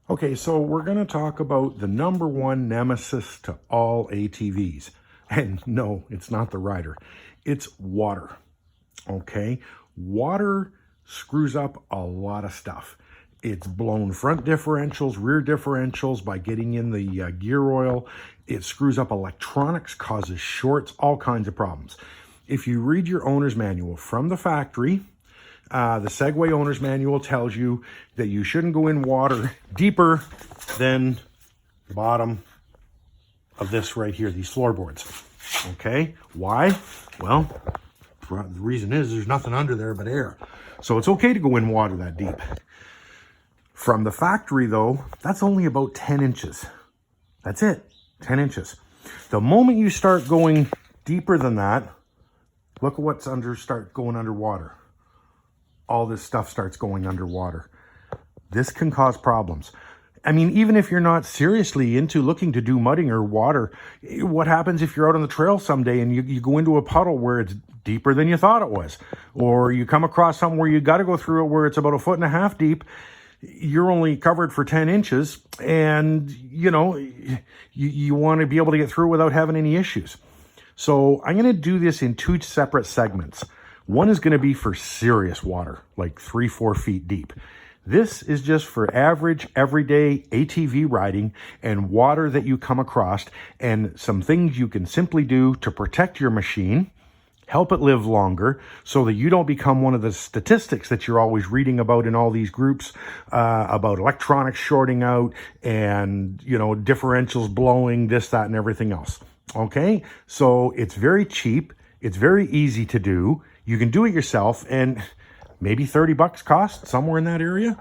Okay, so we're going to talk about the number one nemesis to all ATVs. And no, it's not the rider. It's water. Okay? Water screws up a lot of stuff. It's blown front differentials, rear differentials by getting in the gear oil. It screws up electronics, causes shorts, all kinds of problems. If you read your owner's manual from the factory, the Segway owner's manual tells you that you shouldn't go in water deeper than the bottom of this right here, these floorboards. Okay, why? Well, the reason is there's nothing under there but air. So it's okay to go in water that deep. From the factory though, that's only about 10 inches. That's it, 10 inches. The moment you start going deeper than that, look at what's start going underwater. All this stuff starts going underwater. This can cause problems. I mean, even if you're not seriously into looking to do mudding or water, what happens if you're out on the trail someday and you go into a puddle where it's deeper than you thought it was? Or you come across something where you got to go through it where it's about 1.5 feet deep. You're only covered for 10 inches and, you want to be able to get through without having any issues. So I'm going to do this in 2 separate segments. One is going to be for serious water, like 3-4 feet deep. This is just for average, everyday ATV riding and water that you come across, and some things you can simply do to protect your machine, help it live longer, so that you don't become one of the statistics that you're always reading about in all these groups about electronics shorting out and, differentials blowing, this, that, and everything else. Okay, so it's very cheap. It's very easy to do. You can do it yourself, and maybe $30 cost, somewhere in that area.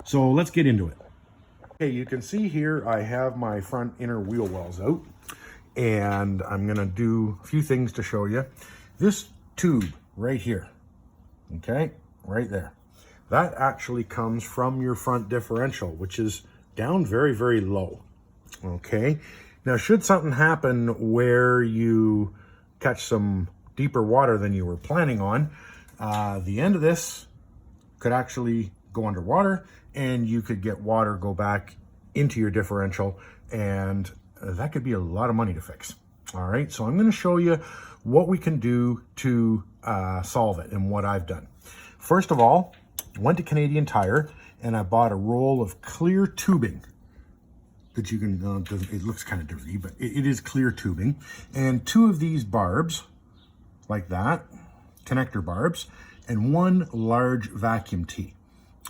So let's get into it. Okay, you can see here I have my front inner wheel wells out, and I'm gonna do a few things to show you. This tube right here, okay, right there, that actually comes from your front differential, which is down very, very low, okay? Now, should something happen where you catch some deeper water than you were planning on, the end of this could actually go underwater and you could get water go back into your differential, and that could be a lot of money to fix. All right, so I'm going to show you what we can do to solve it and what I've done. First of all, I went to Canadian Tire and I bought a roll of clear tubing that you can, it looks kind of dirty, but it is clear tubing, and 2 of these barbs like that, connector barbs, and 1 large vacuum tee.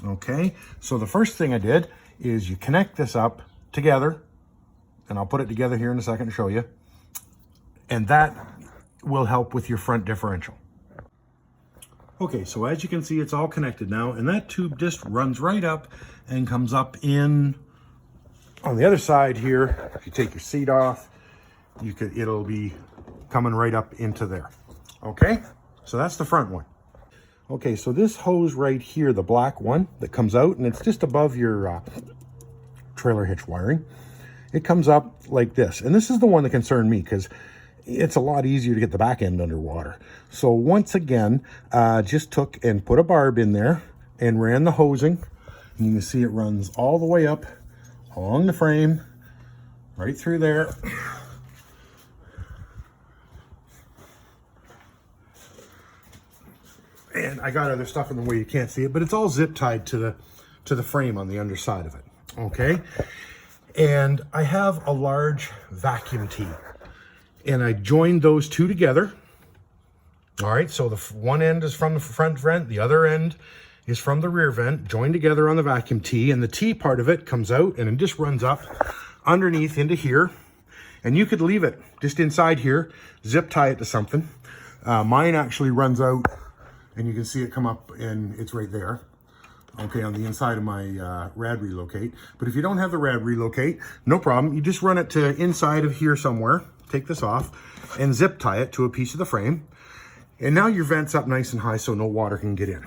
Okay, so the first thing I did is you connect this up together, and I'll put it together here in a second to show you, and that will help with your front differential. Okay, so as you can see, it's all connected now, and that tube just runs right up and comes up in on the other side here. If you take your seat off, it'll be coming right up into there. Okay, so that's the front one. Okay, so this hose right here, the black one that comes out, and it's just above your trailer hitch wiring. It comes up like this, and this is the one that concerned me because it's a lot easier to get the back end underwater. So once again, just took and put a barb in there and ran the hosing, and you can see it runs all the way up along the frame, right through there. And I got other stuff in the way you can't see it, but it's all zip tied to the frame on the underside of it. Okay, and I have a large vacuum tee, and I joined those 2 together. All right, so the one end is from the front vent, the other end is from the rear vent, joined together on the vacuum tee, and the tee part of it comes out and it just runs up underneath into here, and you could leave it just inside here, zip tie it to something. Mine actually runs out, and you can see it come up, and it's right there, okay, on the inside of my rad relocate. But if you don't have the rad relocate, no problem. You just run it to inside of here somewhere, take this off, and zip tie it to a piece of the frame. And now your vent's up nice and high so no water can get in.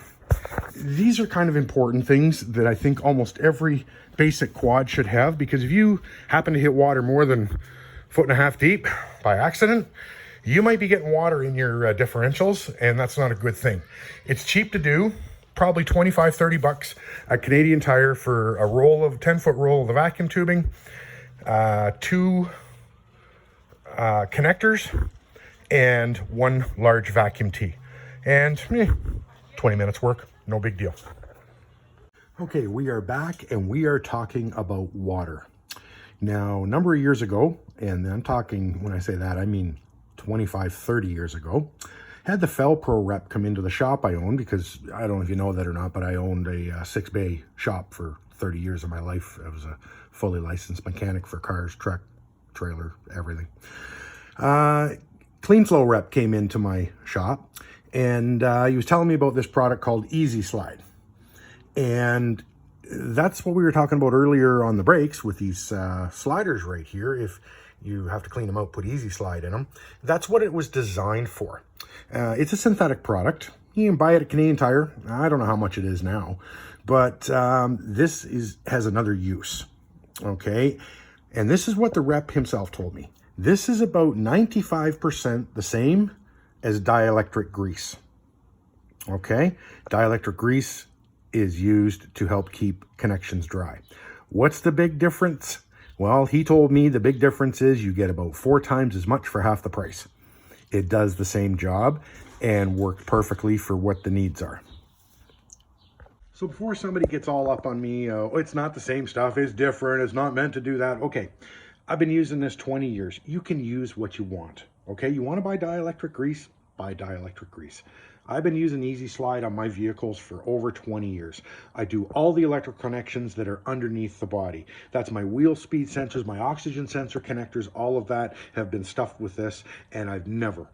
These are kind of important things that I think almost every basic quad should have, because if you happen to hit water more than 1.5 feet deep by accident, you might be getting water in your differentials, and that's not a good thing. It's cheap to do. probably 25, 30 bucks at Canadian Tire for a 10-foot roll of the vacuum tubing, two connectors, and one large vacuum tee. And 20 minutes work, no big deal. Okay, we are back and we are talking about water. Now, a number of years ago, and I'm talking, when I say that, I mean 25, 30 years ago, had the Felpro rep come into the shop I owned, because I don't know if you know that or not, but I owned a 6-bay shop for 30 years of my life. I was a fully licensed mechanic for cars, truck, trailer, everything. Clean Flow rep came into my shop, and he was telling me about this product called Easy Slide. And that's what we were talking about earlier on the brakes with these sliders right here. If you have to clean them out, put Easy Slide in them. That's what it was designed for. It's a synthetic product. You can buy it at Canadian Tire. I don't know how much it is now, but this has another use, okay? And this is what the rep himself told me. This is about 95% the same as dielectric grease, okay? Dielectric grease is used to help keep connections dry. What's the big difference? Well, he told me the big difference is you get about 4 times as much for half the price. It does the same job and works perfectly for what the needs are. So before somebody gets all up on me, oh, it's not the same stuff, it's different, it's not meant to do that. Okay, I've been using this 20 years. You can use what you want, okay? You want to buy dielectric grease? Buy dielectric grease. I've been using Easy Slide on my vehicles for over 20 years. I do all the electrical connections that are underneath the body. That's my wheel speed sensors, my oxygen sensor connectors, all of that have been stuffed with this, and I've never,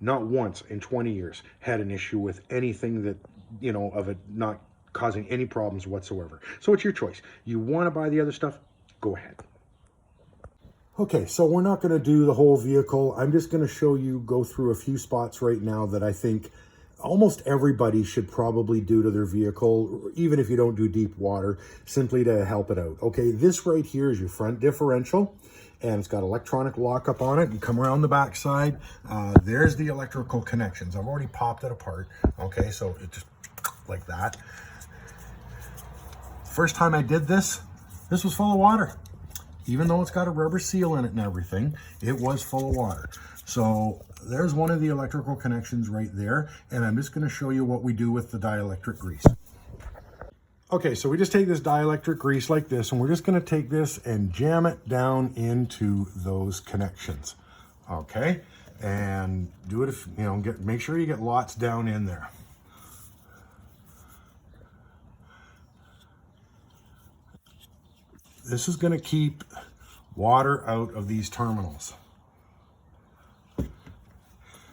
not once in 20 years, had an issue with anything that, you know, of it not causing any problems whatsoever. So it's your choice. You want to buy the other stuff? Go ahead. Okay, so we're not going to do the whole vehicle. I'm just going to show you, go through a few spots right now that I think almost everybody should probably do to their vehicle, even if you don't do deep water, simply to help it out. Okay, this right here is your front differential, and it's got electronic lockup on it. You come around the back side, there's the electrical connections. I've already popped it apart. Okay, so it just like that. First time I did this was full of water. Even though it's got a rubber seal in it and everything, it was full of water. So there's one of the electrical connections right there, and I'm just going to show you what we do with the dielectric grease. Okay, so we just take this dielectric grease like this, and we're just going to take this and jam it down into those connections. Okay, and do it, if you know, make sure you get lots down in there. This is going to keep water out of these terminals.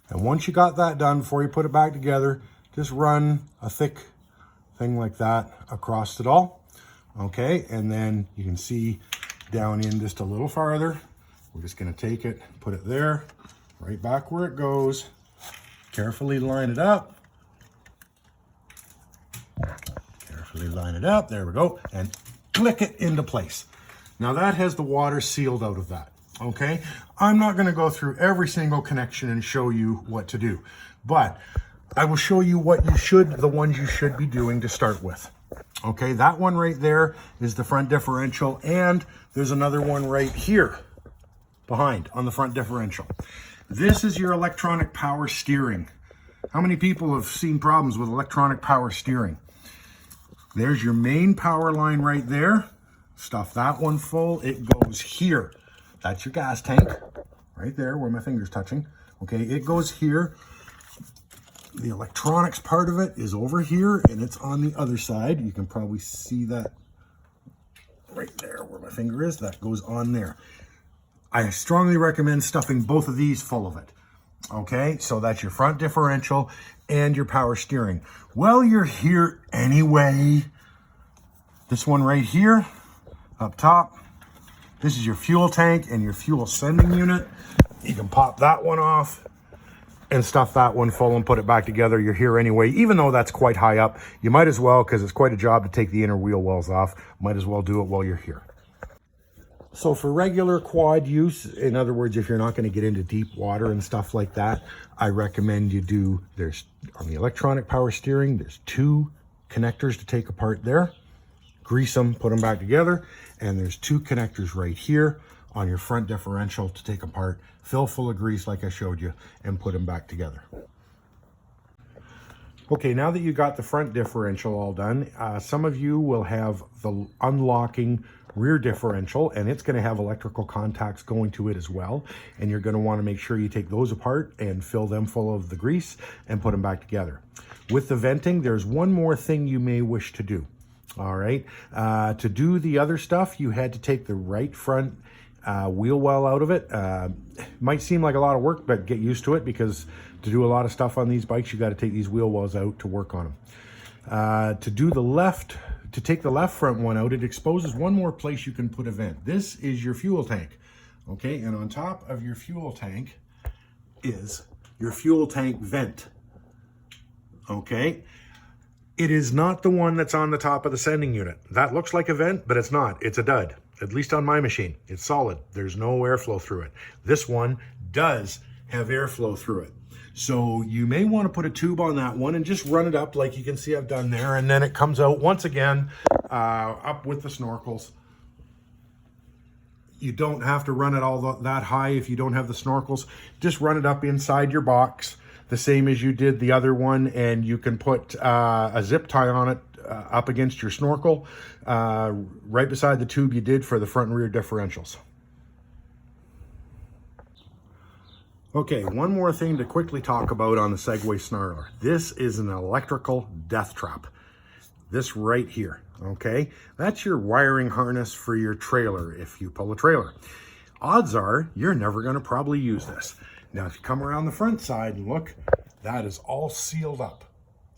And once you got that done, before you put it back together, just run a thick thing like that across it all. Okay, and then you can see down in just a little farther. We're just going to take it, put it there, right back where it goes. Carefully line it up. Carefully line it up. There we go. And click it into place. Now that has the water sealed out of that. Okay, I'm not going to go through every single connection and show you what to do, but I will show you the ones you should be doing to start with. Okay, that one right there is the front differential, and there's another one right here behind on the front differential. This is your electronic power steering. How many people have seen problems with electronic power steering? There's your main power line right there. Stuff that one full. It goes here. That's your gas tank right there where my finger's touching. Okay, it goes here. The electronics part of it is over here, and it's on the other side. You can probably see that right there where my finger is. That goes on there. I strongly recommend stuffing both of these full of it. Okay, so that's your front differential and your power steering. Well, you're here anyway. This one right here, up top, this is your fuel tank and your fuel sending unit. You can pop that one off and stuff that one full and put it back together. You're here anyway, even though that's quite high up. You might as well, because it's quite a job to take the inner wheel wells off, might as well do it while you're here. So for regular quad use, in other words, if you're not going to get into deep water and stuff like that, I recommend you do, on the electronic power steering, there's 2 connectors to take apart there. Grease them, put them back together, and there's 2 connectors right here on your front differential to take apart. Fill full of grease like I showed you, and put them back together. Okay, now that you got the front differential all done, some of you will have the unlocking rear differential, and it's going to have electrical contacts going to it as well, and you're going to want to make sure you take those apart and fill them full of the grease and put them back together. With the venting, there's one more thing you may wish to do. All right, to do the other stuff, you had to take the right front wheel well out of it. Might seem like a lot of work, but get used to it, because to do a lot of stuff on these bikes, you got to take these wheel wells out to work on them. To take the left front one out, it exposes one more place you can put a vent. This is your fuel tank, okay? And on top of your fuel tank is your fuel tank vent, okay? It is not the one that's on the top of the sending unit. That looks like a vent, but it's not. It's a dud, at least on my machine. It's solid. There's no airflow through it. This one does have airflow through it. So you may want to put a tube on that one and just run it up like you can see I've done there. And then it comes out once again, up with the snorkels. You don't have to run it all that high if you don't have the snorkels. Just run it up inside your box, the same as you did the other one. And you can put a zip tie on it up against your snorkel, right beside the tube you did for the front and rear differentials. Okay, one more thing to quickly talk about on the Segway Snarler. This is an electrical death trap. This right here, okay? That's your wiring harness for your trailer if you pull a trailer. Odds are you're never gonna probably use this. Now, if you come around the front side and look, that is all sealed up,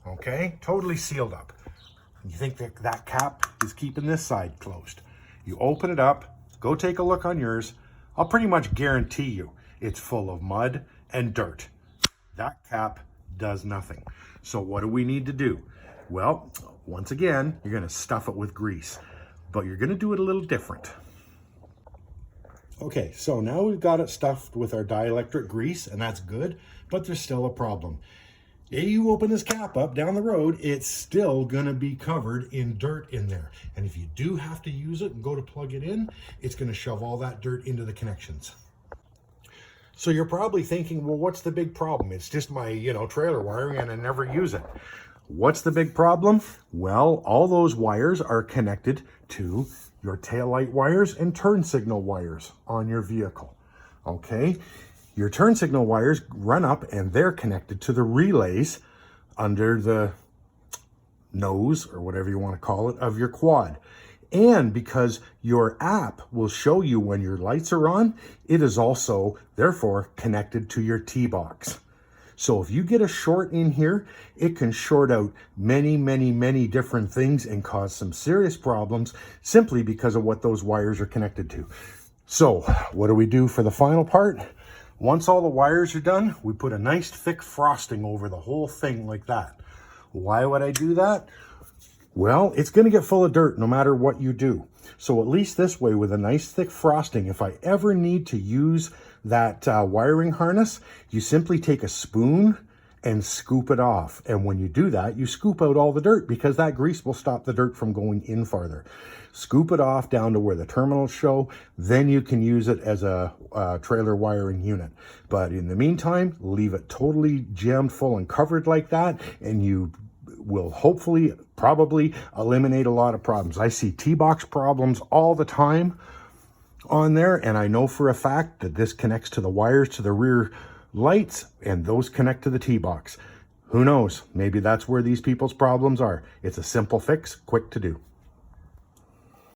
okay? Totally sealed up. You think that that cap is keeping this side closed. You open it up, go take a look on yours. I'll pretty much guarantee you it's full of mud and dirt. That cap does nothing. So what do we need to do? Well, once again, you're gonna stuff it with grease, but you're gonna do it a little different. Okay, so now we've got it stuffed with our dielectric grease, and that's good, but there's still a problem. You open this cap up down the road, it's still gonna be covered in dirt in there. And if you do have to use it and go to plug it in, it's gonna shove all that dirt into the connections. So you're probably thinking, well, what's the big problem? It's just my, trailer wiring and I never use it. What's the big problem? Well, all those wires are connected to your taillight wires and turn signal wires on your vehicle, okay? Your turn signal wires run up and they're connected to the relays under the nose, or whatever you want to call it, of your quad. And because your app will show you when your lights are on, it is also, therefore, connected to your T-box. So if you get a short in here, it can short out many, many, many different things and cause some serious problems simply because of what those wires are connected to. So what do we do for the final part? Once all the wires are done, we put a nice thick frosting over the whole thing like that. Why would I do that? Well, it's going to get full of dirt no matter what you do. So at least this way, with a nice thick frosting, if I ever need to use that wiring harness, you simply take a spoon and scoop it off. And when you do that, you scoop out all the dirt, because that grease will stop the dirt from going in farther. Scoop it off down to where the terminals show, then you can use it as a trailer wiring unit. But in the meantime, leave it totally jammed full and covered like that, and you will hopefully probably eliminate a lot of problems. I see T-box problems all the time on there, and I know for a fact that this connects to the wires to the rear lights, and those connect to the T-box. Who knows? Maybe that's where these people's problems are. It's a simple fix, quick to do.